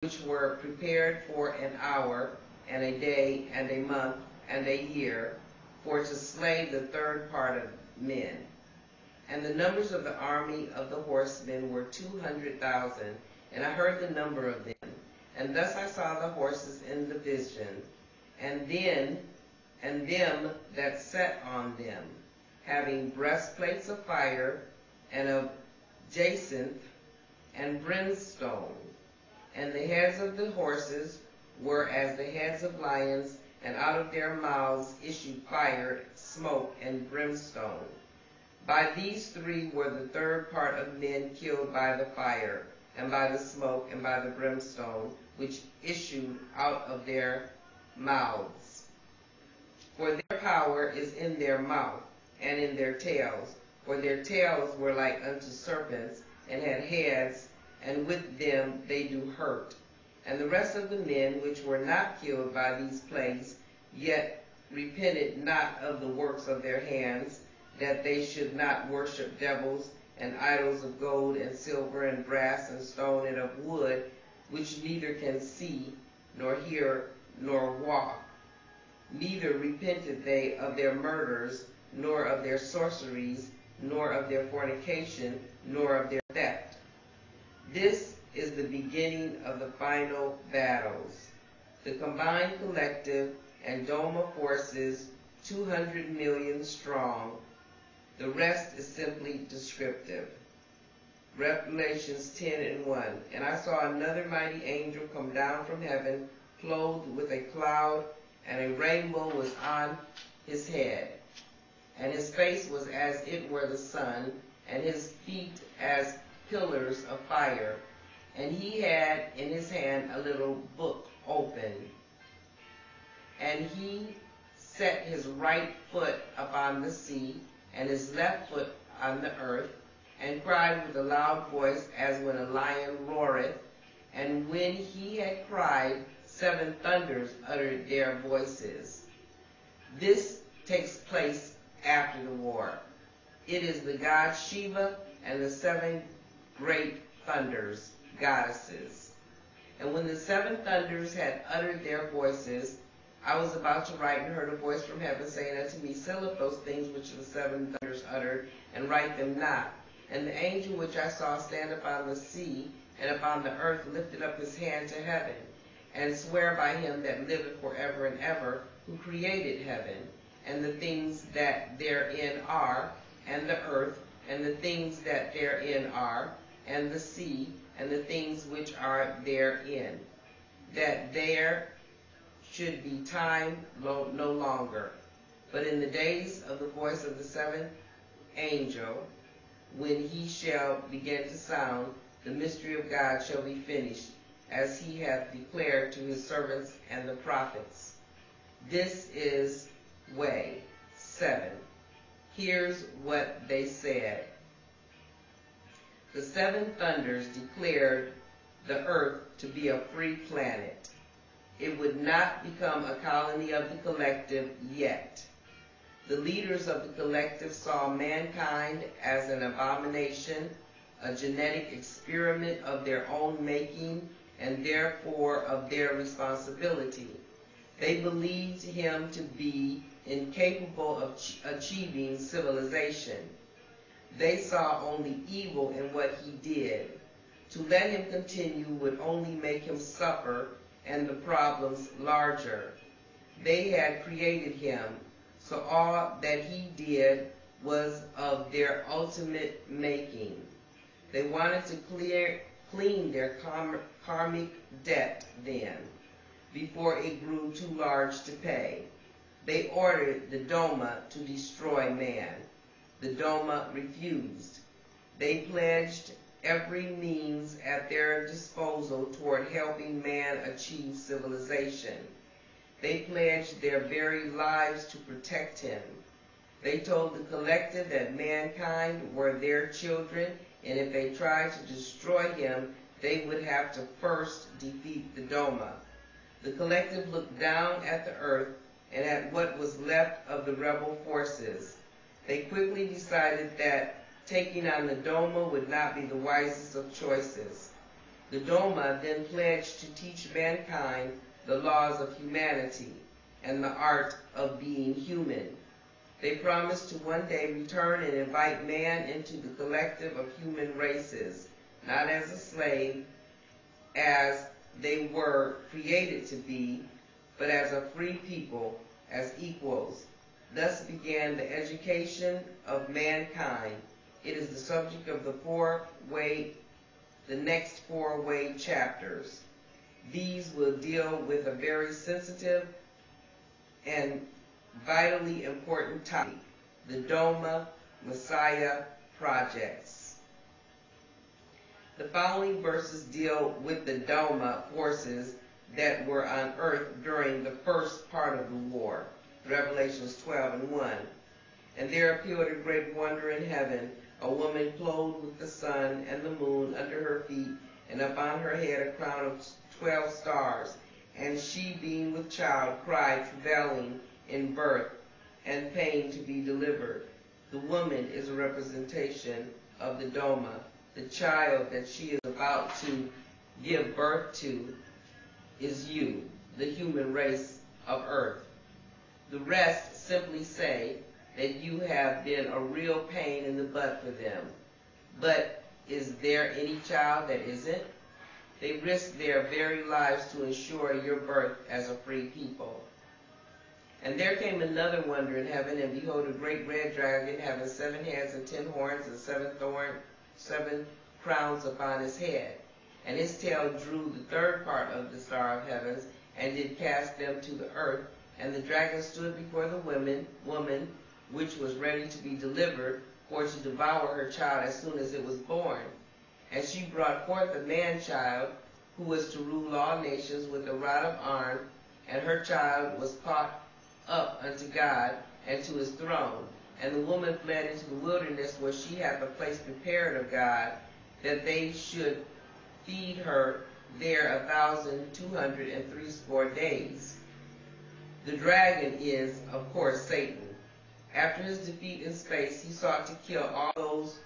which were prepared for an hour, and a day, and a month, and a year, for to slay the third part of men. And the numbers of the army of the horsemen were 200,000, and I heard the number of them. And thus I saw the horses in the vision, and them that sat on them, having breastplates of fire, and of jacinth, and brimstone. And the heads of the horses were as the heads of lions, and out of their mouths issued fire, smoke, and brimstone. By these three were the third part of men killed by the fire, and by the smoke, and by the brimstone, which issued out of their mouths. For their power is in their mouth, and in their tails. For their tails were like unto serpents, and had heads, and with them they do hurt. And the rest of the men which were not killed by these plagues, yet repented not of the works of their hands, that they should not worship devils and idols of gold and silver and brass and stone and of wood, which neither can see, nor hear, nor walk. Neither repented they of their murders, nor of their sorceries, nor of their fornication, nor of their theft. This is the beginning of the final battles. The combined collective and Doma forces, 200 million strong. The rest is simply descriptive. Revelations 10:1. And I saw another mighty angel come down from heaven, clothed with a cloud, and a rainbow was on his head. And his face was as it were the sun, and his feet as pillars of fire. And he had in his hand a little book open. And he set his right foot upon the sea, and his left foot on the earth, and cried with a loud voice as when a lion roareth. And when he had cried, 7 thunders uttered their voices. This takes place after the war. It is the god Shiva and the 7 great thunders, goddesses. And when the 7 thunders had uttered their voices, I was about to write, and heard a voice from heaven saying unto me, Seal up those things which the 7 thunders uttered, and write them not. And the angel which I saw stand upon the sea and upon the earth lifted up his hand to heaven, and sware by him that liveth forever and ever, who created heaven, and the things that therein are, and the earth, and the things that therein are, and the sea, and the things which are therein, that there should be time no longer. But in the days of the voice of the 7th angel, when he shall begin to sound, the mystery of God shall be finished, as he hath declared to his servants and the prophets. This is way 7. Here's what they said. The 7 thunders declared the earth to be a free planet. It would not become a colony of the collective yet. The leaders of the collective saw mankind as an abomination, a genetic experiment of their own making, and therefore of their responsibility. They believed him to be incapable of achieving civilization. They saw only evil in what he did. To let him continue would only make him suffer and the problems larger. They had created him, so all that he did was of their ultimate making. They wanted to clean their karmic debt then, before it grew too large to pay. They ordered the Doma to destroy man. The Doma refused. They pledged every means at their disposal toward helping man achieve civilization. They pledged their very lives to protect him. They told the collective that mankind were their children, and if they tried to destroy him, they would have to first defeat the Doma. The collective looked down at the earth and at what was left of the rebel forces. They quickly decided that taking on the Doma would not be the wisest of choices. The Doma then pledged to teach mankind the laws of humanity and the art of being human. They promised to one day return and invite man into the collective of human races, not as a slave, as they were created to be, but as a free people, as equals. Thus began the education of mankind. It is the subject of the next four-way chapters. These will deal with a very sensitive and vitally important topic, the Doma Messiah projects. The following verses deal with the Doma forces that were on earth during the first part of the war, Revelations 12:1. And there appeared a great wonder in heaven, a woman clothed with the sun and the moon under her feet, and upon her head a crown of 12 stars. And she, being with child, cried, travailing in birth and pain to be delivered. The woman is a representation of the Doma. The child that she is about to give birth to is you, the human race of earth. The rest simply say that you have been a real pain in the butt for them. But is there any child that isn't? They risk their very lives to ensure your birth as a free people. And there came another wonder in heaven, and behold, a great red dragon, having 7 heads and 10 horns, and 7 crowns upon his head. And his tail drew the third part of the star of heavens, and did cast them to the earth. And the dragon stood before the woman, which was ready to be delivered, for to devour her child as soon as it was born. And she brought forth a man-child, who was to rule all nations with a rod of iron, and her child was caught up unto God and to his throne. And the woman fled into the wilderness, where she hath a place prepared of God, that they should feed her there 1,260 days. The dragon is, of course, Satan. After his defeat in space, he sought to kill all those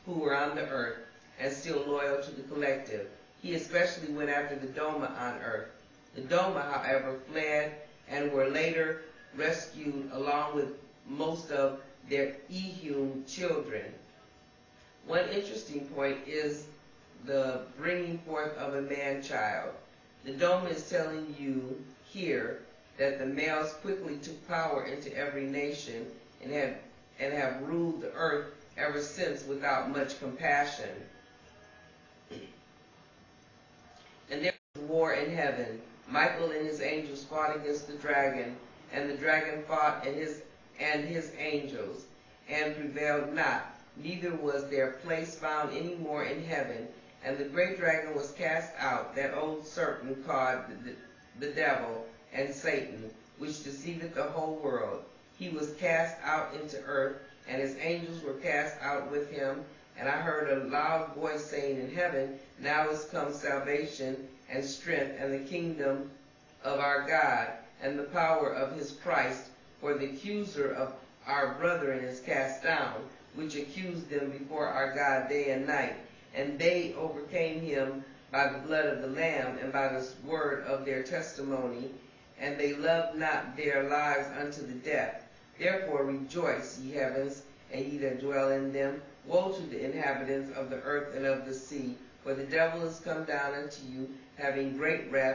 who were on the earth and still loyal to the collective. He especially went after the Doma on earth. The Doma, however, fled and were later rescued along with most of their Elohim children. One interesting point is the bringing forth of a man-child. The Doma is telling you here that the males quickly took power into every nation and have ruled the earth ever since without much compassion. And there was war in heaven. Michael and his angels fought against the dragon, and the dragon fought and his angels, and prevailed not. Neither was their place found any more in heaven. And the great dragon was cast out, that old serpent called the devil and Satan, which deceiveth the whole world. He was cast out into earth, and his angels were cast out with him. And I heard a loud voice saying in heaven, Now is come salvation and strength and the kingdom of our God and the power of his Christ. For the accuser of our brethren is cast down, which accused them before our God day and night. And they overcame him by the blood of the Lamb and by the word of their testimony, and they loved not their lives unto the death. Therefore rejoice, ye heavens, and ye that dwell in them. Woe to the inhabitants of the earth and of the sea, for the devil is come down unto you, having great wrath,